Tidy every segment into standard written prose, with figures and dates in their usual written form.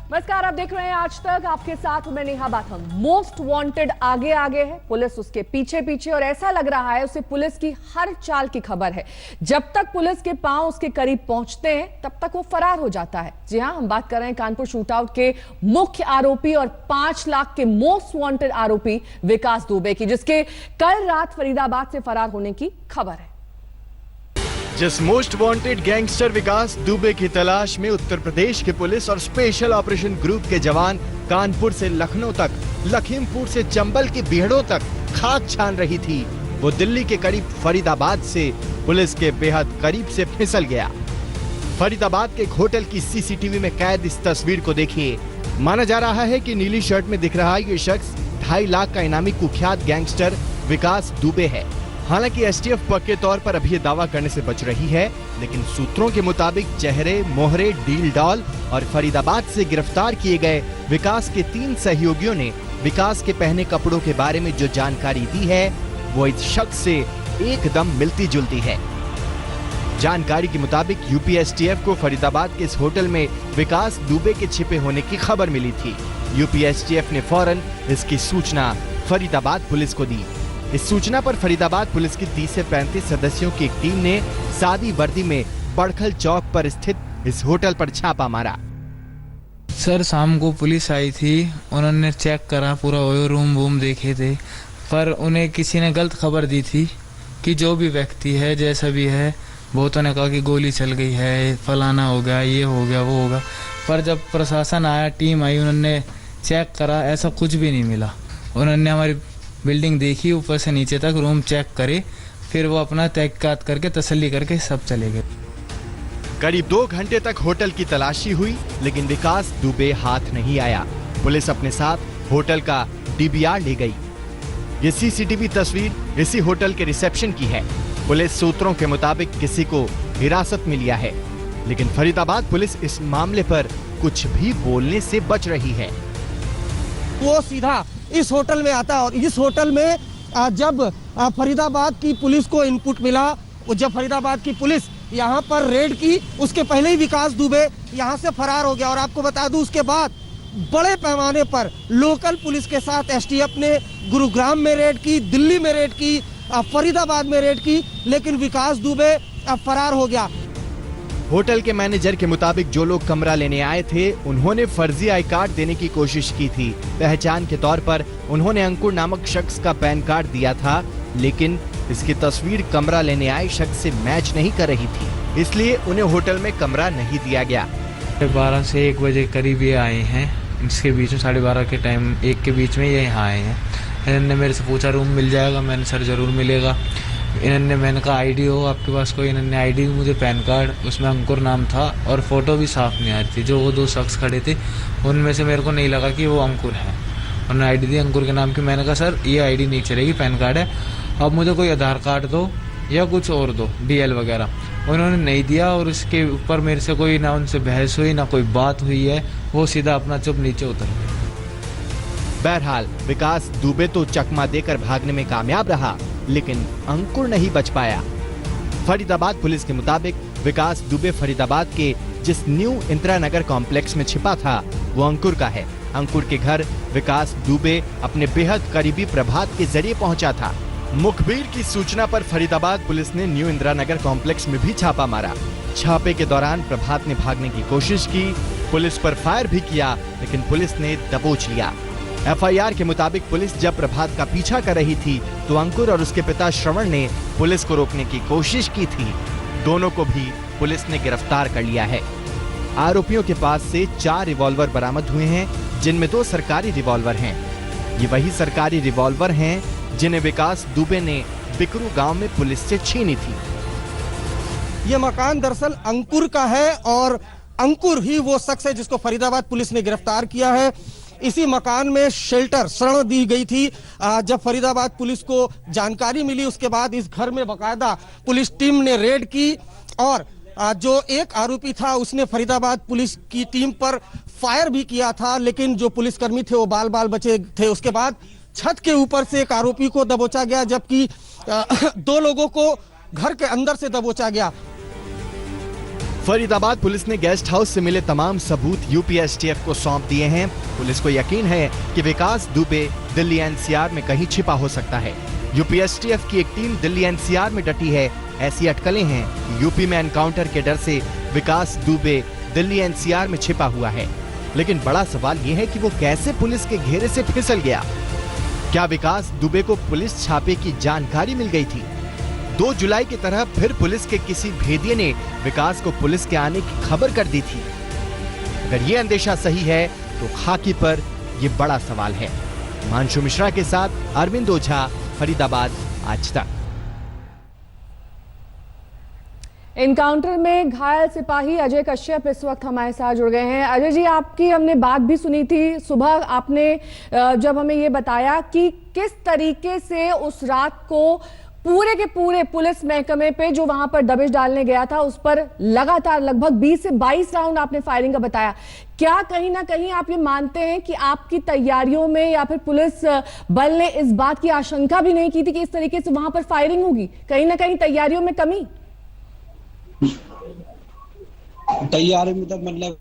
नमस्कार, आप देख रहे हैं आज तक। आपके साथ मैं नेहा बाथम। मोस्ट वांटेड आगे आगे है, पुलिस उसके पीछे पीछे, और ऐसा लग रहा है उसे पुलिस की हर चाल की खबर है। जब तक पुलिस के पांव उसके करीब पहुंचते हैं तब तक वो फरार हो जाता है। जी हां, हम बात कर रहे हैं कानपुर शूटआउट के मुख्य आरोपी और 5 लाख के मोस्ट वांटेड आरोपी विकास दुबे की, जिसके कल रात फरीदाबाद से फरार होने की खबर है। जिस मोस्ट वांटेड गैंगस्टर विकास दुबे की तलाश में उत्तर प्रदेश के पुलिस और स्पेशल ऑपरेशन ग्रुप के जवान कानपुर से लखनऊ तक, लखीमपुर से चंबल की बीहड़ों तक खाक छान रही थी, वो दिल्ली के करीब फरीदाबाद से पुलिस के बेहद करीब से फिसल गया। फरीदाबाद के एक होटल की सीसीटीवी में कैद इस तस्वीर को देखिए। माना जा रहा है कि नीली शर्ट में दिख रहा ये शख्स 2.5 लाख का इनामी कुख्यात गैंगस्टर विकास दुबे है। हालांकि एसटीएफ पक्के तौर पर अभी ये दावा करने से बच रही है, लेकिन सूत्रों के मुताबिक चेहरे, मोहरे, डील डॉल और फरीदाबाद से गिरफ्तार किए गए विकास के 3 सहयोगियों ने विकास के पहने कपड़ों के बारे में जो जानकारी दी है वो इस शख्स से एकदम मिलती जुलती है। जानकारी के मुताबिक यूपी एसटीएफ को फरीदाबाद के इस होटल में विकास दुबे के छिपे होने की खबर मिली थी। यूपी एसटीएफ ने फौरन इसकी सूचना फरीदाबाद पुलिस को दी। इस सूचना पर फरीदाबाद पुलिस की 30 से 35 सदस्यों की एक टीम ने सादी वर्दी में बड़खल चौक पर स्थित इस होटल पर छापा मारा। सर, शाम को पुलिस आई थी, उन्होंने चेक करा, पूरा रूम वूम देखे थे, पर उन्हें किसी ने गलत खबर दी थी कि जो भी व्यक्ति है, जैसा भी है, बहुतों ने कहा कि गोली चल गई है, फलाना हो गया, ये हो गया, वो होगा। पर जब प्रशासन आया, टीम आई, उन्होंने चेक करा, ऐसा कुछ भी नहीं मिला। उन्होंने हमारी बिल्डिंग देखी, ऊपर से नीचे तक रूम चेक करे, फिर वो अपना तहकीकात करके तसल्ली करके सब चले गए। करीब 2 घंटे तक होटल की तलाशी हुई, लेकिन विकास दुबे हाथ नहीं आया। पुलिस अपने साथ होटल का डीवीआर ले गई। ये सीसीटीवी तस्वीर इसी होटल के रिसेप्शन की है। पुलिस सूत्रों के मुताबिक किसी को हिरासत में लिया है, लेकिन फरीदाबाद पुलिस इस मामले पर कुछ भी बोलने से बच रही है। वो सीधा इस होटल में आता है और इस होटल में जब फरीदाबाद की पुलिस को इनपुट मिला, जब फरीदाबाद की पुलिस यहाँ पर रेड की, उसके पहले ही विकास दुबे यहाँ से फरार हो गया। और आपको बता दूं, उसके बाद बड़े पैमाने पर लोकल पुलिस के साथ एसटीएफ ने गुरुग्राम में रेड की, दिल्ली में रेड की, फरीदाबाद में रेड की, लेकिन विकास दुबे फरार हो गया। होटल के मैनेजर के मुताबिक जो लोग कमरा लेने आए थे, उन्होंने फर्जी आई कार्ड देने की कोशिश की थी। पहचान के तौर पर उन्होंने अंकुर नामक शख्स का पैन कार्ड दिया था, लेकिन इसकी तस्वीर कमरा लेने आए शख्स से मैच नहीं कर रही थी, इसलिए उन्हें होटल में कमरा नहीं दिया गया। 12 से 1 बजे करीब ये आए हैं, इसके बीच में 12:30 के टाइम 1 के बीच में ये यहाँ आए हैं। इन्होंने मेरे से पूछा रूम मिल जाएगा, मैंने सर जरूर मिलेगा। मैंने कहा आईडी हो आपके पास कोई? इन्होंने आईडी, मुझे पैन कार्ड, उसमें अंकुर नाम था और फोटो भी साफ नहीं आ रही थी। जो वो 2 शख्स खड़े थे, उनमें से मेरे को नहीं लगा कि वो अंकुर है। उन्होंने आईडी दी अंकुर के नाम की। मैंने कहा सर ये आईडी नहीं चलेगी, पैन कार्ड है, अब मुझे कोई आधार कार्ड दो या कुछ और दो, डीएल वगैरह। उन्होंने नहीं दिया और उसके ऊपर मेरे से कोई ना उनसे बहस हुई, ना कोई बात हुई है। वो सीधा अपना चुप नीचे उतर गए। बहरहाल विकास दुबे तो चकमा देकर भागने में कामयाब रहा, लेकिन अंकुर नहीं बच पाया। फरीदाबाद पुलिस के मुताबिक विकास दुबे फरीदाबाद के जिस न्यू इंदिरा नगर कॉम्प्लेक्स में छिपा था, वो अंकुर का है। अंकुर के घर विकास दुबे अपने बेहद करीबी प्रभात के जरिए पहुंचा था। मुखबिर की सूचना पर फरीदाबाद पुलिस ने न्यू इंदिरा नगर कॉम्प्लेक्स में भी छापा मारा। छापे के दौरान प्रभात ने भागने की कोशिश की, पुलिस पर फायर भी किया, लेकिन पुलिस ने दबोच लिया। एफआईआर के मुताबिक पुलिस जब प्रभात का पीछा कर रही थी, तो अंकुर और उसके पिता श्रवण ने पुलिस को रोकने की कोशिश की थी। दोनों को भी पुलिस ने गिरफ्तार कर लिया है। आरोपियों के पास से 4 रिवॉल्वर बरामद हुए हैं, जिनमें 2 सरकारी रिवॉल्वर हैं। ये वही सरकारी रिवॉल्वर हैं जिन्हें विकास दुबे ने बिकरू गांव में पुलिस से छीनी थी। ये मकान दरअसल अंकुर का है और अंकुर ही वो शख्स है जिसको फरीदाबाद पुलिस ने गिरफ्तार किया है। इसी मकान में शेल्टर शरण दी गई थी। जब फरीदाबाद पुलिस को जानकारी मिली, उसके बाद इस घर में बाकायदा पुलिस टीम ने रेड की और जो एक आरोपी था उसने फरीदाबाद पुलिस की टीम पर फायर भी किया था, लेकिन जो पुलिसकर्मी थे वो बाल बाल बचे थे। उसके बाद छत के ऊपर से एक आरोपी को दबोचा गया, जबकि 2 लोगों को घर के अंदर से दबोचा गया। फरीदाबाद पुलिस ने गेस्ट हाउस से मिले तमाम सबूत यूपी एसटीएफ को सौंप दिए हैं। पुलिस को यकीन है कि विकास दुबे दिल्ली एनसीआर में कहीं छिपा हो सकता है। यूपी एसटीएफ की एक टीम दिल्ली एनसीआर में डटी है। ऐसी अटकलें हैं कि यूपी में एनकाउंटर के डर से विकास दुबे दिल्ली एनसीआर में छिपा हुआ है। लेकिन बड़ा सवाल यह है कि वो कैसे पुलिस के घेरे से फिसल गया। क्या विकास दुबे को पुलिस छापे की जानकारी मिल गई थी? 2 जुलाई की तरह फिर पुलिस के किसी भेदिये ने विकास को पुलिस के आने की खबर कर दी थी। अगर ये अंदेशा सही है तो खाकी पर ये बड़ा सवाल है। हिमांशु मिश्रा के साथ अरविंद ओझा, फरीदाबाद, आज तक। एनकाउंटर में घायल सिपाही अजय कश्यप इस वक्त हमारे साथ जुड़ गए हैं। अजय जी, आपकी हमने बात भी सुनी थी सुबह, आपने जब हमें ये बताया कि किस तरीके से उस रात को पूरे के पूरे पुलिस महकमे पे जो वहां पर दबिश डालने गया था उस पर लगातार लगभग 20 से 22 राउंड आपने फायरिंग का बताया। क्या कहीं ना कहीं आप ये मानते हैं कि आपकी तैयारियों में या फिर पुलिस बल ने इस बात की आशंका भी नहीं की थी कि इस तरीके से वहां पर फायरिंग होगी? कहीं ना कहीं तैयारियों में कमी? तैयारी में तो मतलब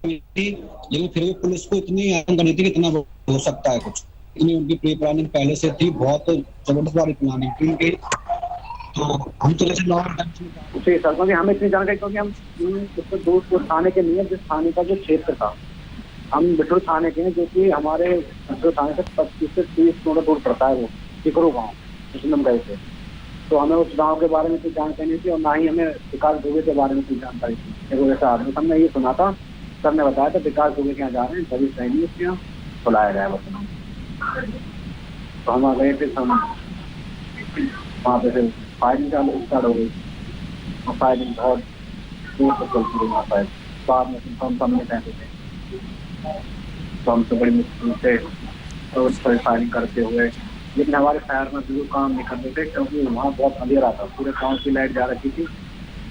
लेकिन फिर भी पुलिस को इतनी आशंका नहीं थी कि इतना हो सकता है कुछ। इतनी उनकी प्री प्लानिंग पहले से थी, बहुत जबरदस्त वाली प्लानिंग थी उनकी। तो हम तो जैसे सर हमें इतनी जानकारी, क्योंकि हम उसको दूर थाने के नहीं है, जिस थाने का जो क्षेत्र था हम बिठूर थाने के हैं, जो कि हमारे बिठूर थाने से 25 से 30 किलोमीटर दूर पड़ता है। वो टिकरू गाँव जिसमें गए थे, तो हमें उस गांव के बारे में कोई जानकारी नहीं थी और ना ही हमें विकास दुबे के बारे में कोई जानकारी थी। एक ऐसा आदमी हमने ये सुना था, सर ने बताया था विकास दुबे के यहाँ जा रहे हैं, तभी सही उसके यहाँ बुलाया गया बस। तो हम आ गए थे, वहाँ पे फिर फायरिंग स्टार्ट हो गई और फायरिंग बहुत दूर तक चलती रही। वहाँ पर बाद में हम सामने पहनते थे, तो हम तो बड़ी मुश्किल से तो उस पर फायरिंग करते हुए, लेकिन हमारे फायर में बिल्कुल काम नहीं करते थे क्योंकि वहाँ बहुत अंधेरा था, पूरे गाँव की लाइट जा रखी थी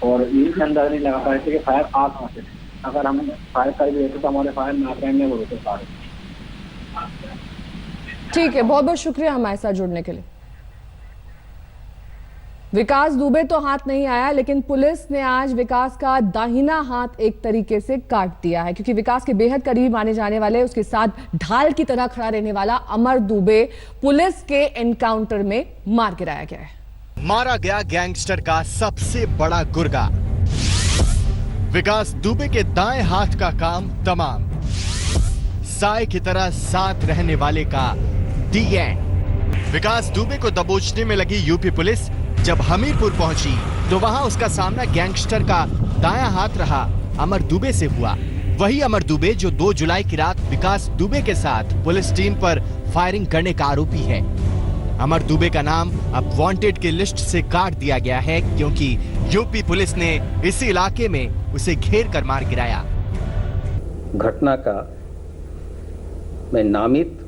और यही अंदाजा नहीं लगा पाए थे कि फायर आ कहाँ से। अगर हम फायर कर भी रहते तो हमारे फायर नाकाम में होते सारे। ठीक है, बहुत बहुत शुक्रिया हमारे साथ जुड़ने के लिए। विकास दुबे तो हाथ नहीं आया, लेकिन पुलिस ने आज विकास का दाहिना हाथ एक तरीके से काट दिया है, क्योंकि विकास के बेहद करीब माने जाने वाले, उसके साथ ढाल की तरह खड़ा रहने वाला अमर दुबे पुलिस के एनकाउंटर में मार गिराया गया है। मारा गया गैंगस्टर का सबसे बड़ा गुर्गा। विकास दुबे के दाएं हाथ का काम तमाम, साए की तरह साथ रहने वाले का दी एंड। विकास दुबे को दबोचने में लगी यूपी पुलिस जब हमीरपुर पहुंची तो वहां उसका सामना गैंगस्टर का दायां हाथ रहा अमर दुबे से हुआ। वही अमर दुबे जो 2 जुलाई की रात विकास दुबे के साथ पुलिस टीम पर फायरिंग करने का आरोपी है। अमर दुबे का नाम अब वांटेड की लिस्ट से काट दिया गया है, क्योंकि यूपी पुलिस ने इसी इलाके में उसे घेर कर मार गिराया। घटना का मैं नामित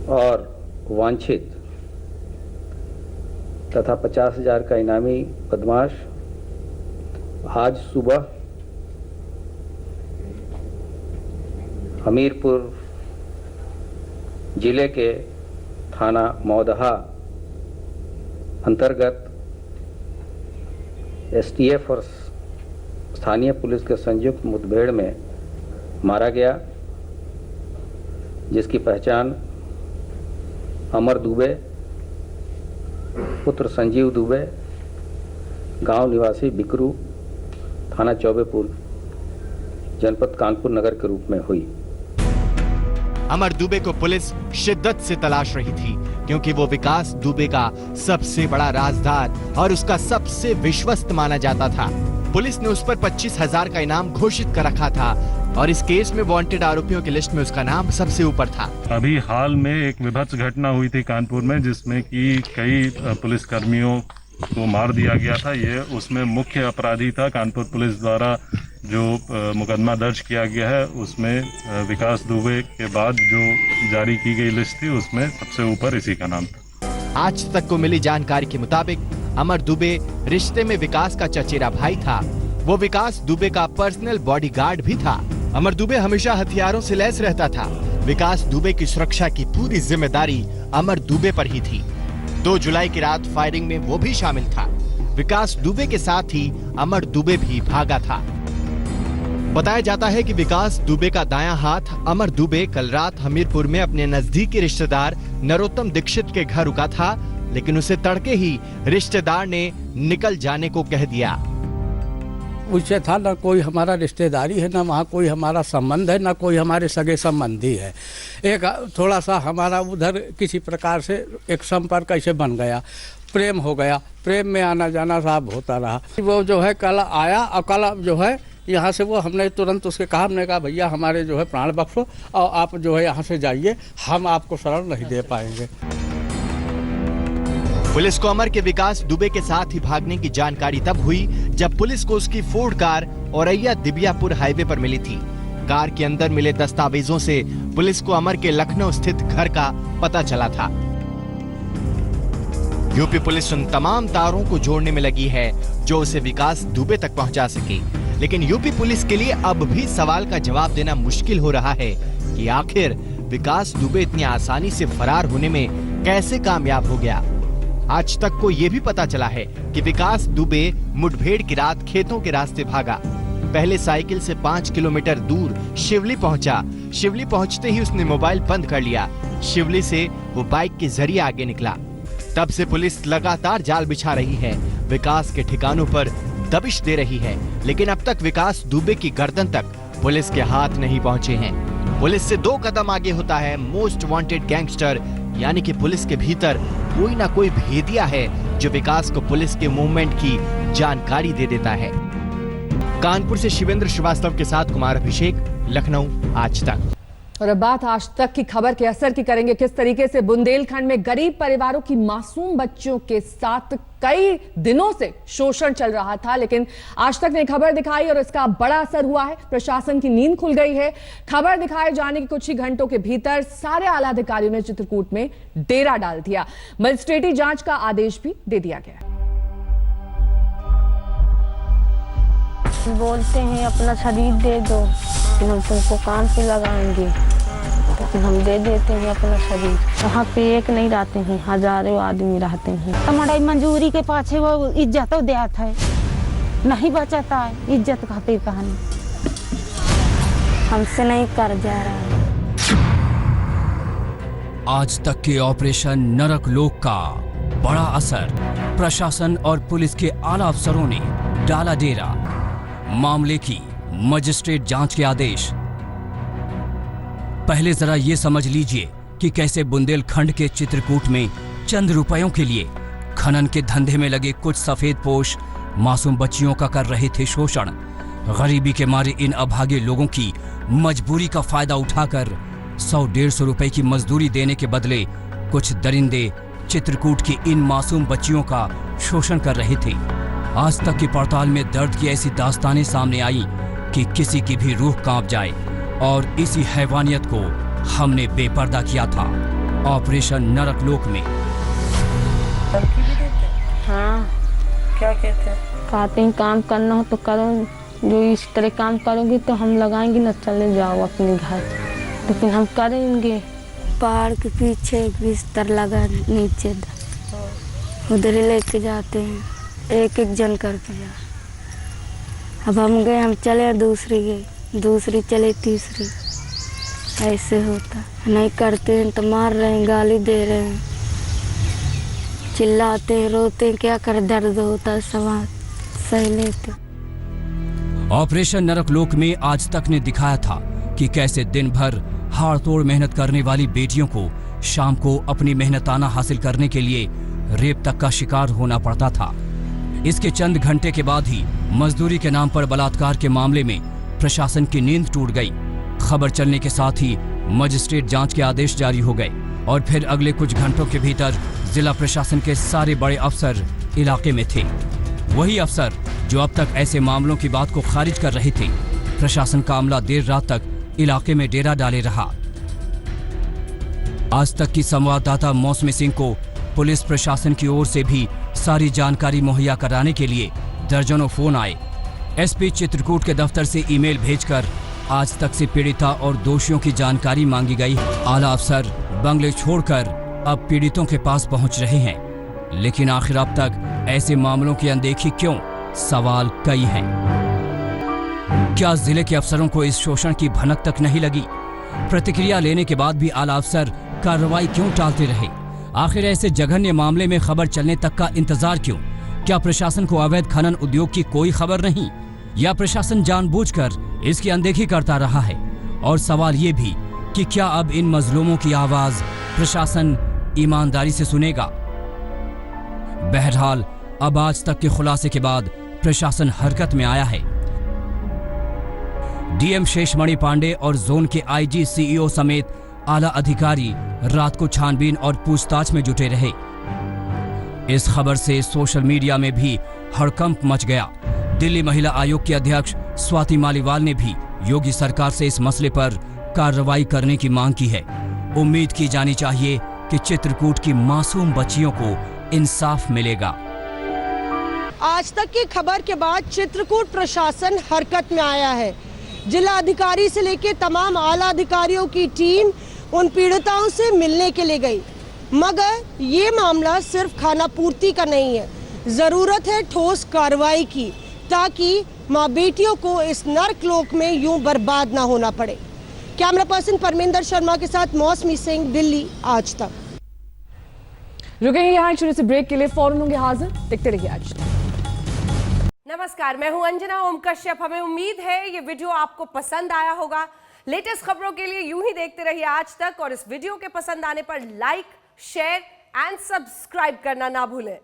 और वांछित तथा 50,000 का इनामी बदमाश आज सुबह हमीरपुर जिले के थाना मौदहा अंतर्गत एसटीएफ और स्थानीय पुलिस के संयुक्त मुठभेड़ में मारा गया, जिसकी पहचान अमर दुबे पुत्र संजीव दुबे, गांव निवासी बिकरू, थाना चौबेपुर, जनपद कानपुर नगर के रूप में हुई। अमर दुबे को पुलिस शिद्दत से तलाश रही थी, क्योंकि वो विकास दुबे का सबसे बड़ा राजदार और उसका सबसे विश्वस्त माना जाता था। पुलिस ने उस पर 25,000 का इनाम घोषित कर रखा था और इस केस में वांटेड आरोपियों की लिस्ट में उसका नाम सबसे ऊपर था। अभी हाल में एक विभत्स घटना हुई थी कानपुर में, जिसमें कि कई पुलिस कर्मियों को मार दिया गया था। ये उसमें मुख्य अपराधी था। कानपुर पुलिस द्वारा जो मुकदमा दर्ज किया गया है उसमें विकास दुबे के बाद जो जारी की गई लिस्ट थी उसमें सबसे ऊपर इसी का नाम था। आज तक को मिली जानकारी के मुताबिक अमर दुबे रिश्ते में विकास का चचेरा भाई था। वो विकास दुबे का पर्सनल बॉडीगार्ड भी था। अमर दुबे हमेशा हथियारों से लैस रहता था। विकास दुबे की सुरक्षा की पूरी जिम्मेदारी अमर दुबे पर ही थी। 2 जुलाई की रात फायरिंग में वो भी शामिल था। विकास दुबे के साथ ही अमर दुबे भी भागा था। बताया जाता है कि विकास दुबे का दायां हाथ अमर दुबे कल रात हमीरपुर में अपने नजदीकी रिश्तेदार नरोत्तम दीक्षित के घर रुका था, लेकिन उसे तड़के ही रिश्तेदार ने निकल जाने को कह दिया। उससे था ना कोई हमारा रिश्तेदारी है, ना वहाँ कोई हमारा संबंध है, ना कोई हमारे सगे संबंधी है। एक थोड़ा सा हमारा उधर किसी प्रकार से एक संपर्क ऐसे बन गया, प्रेम हो गया, प्रेम में आना जाना साहब होता रहा। वो जो है कल आया और कल जो है यहाँ से वो हमने तुरंत उसके कहा, हमने कहा भैया हमारे जो है प्राण बख्शो और आप जो है यहाँ से जाइए, हम आपको शरण नहीं दे पाएंगे। पुलिस को अमर के विकास दुबे के साथ ही भागने की जानकारी तब हुई जब पुलिस को उसकी Ford car Auraiya Dibiyapur highway पर मिली थी। कार के अंदर मिले दस्तावेजों से पुलिस को अमर के लखनऊ स्थित घर का पता चला था। यूपी पुलिस उन तमाम तारों को जोड़ने में लगी है जो उसे विकास दुबे तक पहुंचा सके, लेकिन यूपी पुलिस के लिए अब भी सवाल का जवाब देना मुश्किल हो रहा है कि आखिर विकास दुबे इतनी आसानी से फरार होने में कैसे कामयाब हो गया। आज तक को ये भी पता चला है कि विकास दुबे मुठभेड़ की रात खेतों के रास्ते भागा। पहले साइकिल से 5 किलोमीटर दूर शिवली पहुंचा। शिवली पहुंचते ही उसने मोबाइल बंद कर लिया। शिवली से वो बाइक के जरिए आगे निकला। तब से पुलिस लगातार जाल बिछा रही है, विकास के ठिकानों पर दबिश दे रही है, लेकिन अब तक विकास दुबे की गर्दन तक पुलिस के हाथ नहीं पहुंचे हैं। पुलिस से 2 कदम आगे होता है मोस्ट वांटेड गैंगस्टर, यानी कि पुलिस के भीतर कोई ना कोई भेदिया है जो विकास को पुलिस के मूवमेंट की जानकारी दे देता है। कानपुर से शिवेंद्र श्रीवास्तव के साथ कुमार अभिषेक, लखनऊ आज तक। और अब बात आज तक की खबर के असर की करेंगे। किस तरीके से बुंदेलखंड में गरीब परिवारों की मासूम बच्चों के साथ कई दिनों से शोषण चल रहा था, लेकिन आज तक ने खबर दिखाई और इसका बड़ा असर हुआ है। प्रशासन की नींद खुल गई है। खबर दिखाए जाने के कुछ ही घंटों के भीतर सारे आला अधिकारियों ने चित्रकूट में डेरा डाल दिया। मजिस्ट्रेटी जांच का आदेश भी दे दिया गया। बोलते हैं अपना शरीर दे दो, लेकिन हम तुमको काम पे लगाएंगे, लेकिन हम दे देते हैं अपना शरीर। वहाँ पे एक नहीं रहते हैं, हजारों आदमी रहते हैं। हमारी मंजूरी के पाछे वो इज्जत देता है, नहीं बचाता है इज्जत खातिर कहानी। हमसे नहीं कर जा रहा है। आज तक के ऑपरेशन नरक लोक का बड़ा असर। प्रशासन और पुलिस के आला अफसरों ने डाला डेरा। मामले की मजिस्ट्रेट जांच के आदेश। पहले जरा ये समझ लीजिए कि कैसे बुंदेलखंड के चित्रकूट में चंद रुपयों के लिए खनन के धंधे में लगे कुछ सफेदपोश मासूम बच्चियों का कर रहे थे शोषण। गरीबी के मारे इन अभागे लोगों की मजबूरी का फायदा उठाकर 100-150 रुपए की मजदूरी देने के बदले कुछ दरिंदे चित्रकूट की इन मासूम बच्चियों का शोषण कर रहे थे। आज तक की पड़ताल में दर्द की ऐसी दास्तानें सामने आई कि किसी की भी रूह कांप जाए, और इसी हैवानियत को हमने बेपर्दा किया था ऑपरेशन नरक लोक में। हाँ, क्या कहते हैं? कहते हैं काम करना हो तो करो, जो इस तरह काम करोगे तो हम लगाएंगे ना, चले जाओ अपने घर, लेकिन हम करेंगे। पहाड़ के पीछे बिस्तर लगा नीचे, उधर ही लेके जाते हैं, एक एक जन करके जा। अब हम गए, हम चले, दूसरी गई, दूसरी चले, तीसरी, ऐसे होता। नहीं करते हैं तो मार रहे हैं, गाली दे रहे हैं, चिल्लाते हैं, रोते हैं, क्या कर, दर्द होता है, सब सही लेते। ऑपरेशन नरक लोक में आज तक ने दिखाया था कि कैसे दिन भर हाड़ तोड़ मेहनत करने वाली बेटियों को शाम को अपनी मेहनताना हासिल करने के लिए रेप तक का शिकार होना पड़ता था। इसके चंद घंटे के बाद ही मजदूरी के नाम पर बलात्कार के मामले में प्रशासन की नींद टूट गई। खबर चलने के साथ ही मजिस्ट्रेट जांच के आदेश जारी हो गए और फिर अगले कुछ घंटों के भीतर जिला प्रशासन के सारे बड़े अफसर इलाके में थे। वही अफसर जो अब तक ऐसे मामलों की बात को खारिज कर रहे थे। प्रशासन का अमला देर रात तक इलाके में डेरा डाले रहा। आज तक की संवाददाता मौसमी सिंह को पुलिस प्रशासन की ओर से भी सारी जानकारी मुहैया कराने के लिए दर्जनों फोन आए। एसपी चित्रकूट के दफ्तर से ईमेल भेजकर आज तक से पीड़िता और दोषियों की जानकारी मांगी गई। आला अफसर बंगले छोड़कर अब पीड़ितों के पास पहुंच रहे हैं। लेकिन आखिर अब तक ऐसे मामलों की अनदेखी क्यों? सवाल कई हैं। क्या जिले के अफसरों को इस शोषण की भनक तक नहीं लगी? प्रतिक्रिया लेने के बाद भी आला अफसर कार्रवाई क्यों टालते रहे? आखिर ऐसे जघन्य मामले में खबर चलने तक का इंतजार क्यों? क्या प्रशासन को अवैध खनन उद्योग की कोई खबर नहीं, या प्रशासन जानबूझकर इसकी अनदेखी करता रहा है? और सवाल ये भी कि क्या अब इन मजलूमों की आवाज प्रशासन ईमानदारी से सुनेगा? बहरहाल अब आज तक के खुलासे के बाद प्रशासन हरकत में आया है। डीएम शेषमणि पांडे और जोन के आईजी, सीईओ समेत आला अधिकारी रात को छानबीन और पूछताछ में जुटे रहे। इस खबर से सोशल मीडिया में भी हड़कंप मच गया। दिल्ली महिला आयोग की अध्यक्ष स्वाति मालीवाल ने भी योगी सरकार से इस मसले पर कार्रवाई करने की मांग की है। उम्मीद की जानी चाहिए कि चित्रकूट की मासूम बच्चियों को इंसाफ मिलेगा। आज तक की खबर के बाद चित्रकूट प्रशासन हरकत में आया है। जिला अधिकारी से लेकर तमाम आला अधिकारियों की टीम उन पीड़िताओं से मिलने के लिए गई, मगर ये मामला सिर्फ खाना पूर्ति का नहीं है। जरूरत है ठोस कार्रवाई की, ताकि माँ बेटियों को इस नरकलोक में यूं बर्बाद ना होना पड़े। कैमरा पर्सन परमिंदर शर्मा के साथ मौसमी सिंह, दिल्ली आज तक। रुकेंगे यहाँ छोटे से ब्रेक के लिए, फौरन होंगे हाजिर, देखते रहिए आज तक। नमस्कार, मैं हूं अंजना ओम कश्यप। हमें उम्मीद है ये वीडियो आपको पसंद आया होगा। लेटेस्ट खबरों के लिए यूं ही देखते रहिए आज तक, और इस वीडियो के पसंद आने पर लाइक, शेयर एंड सब्सक्राइब करना ना भूलें।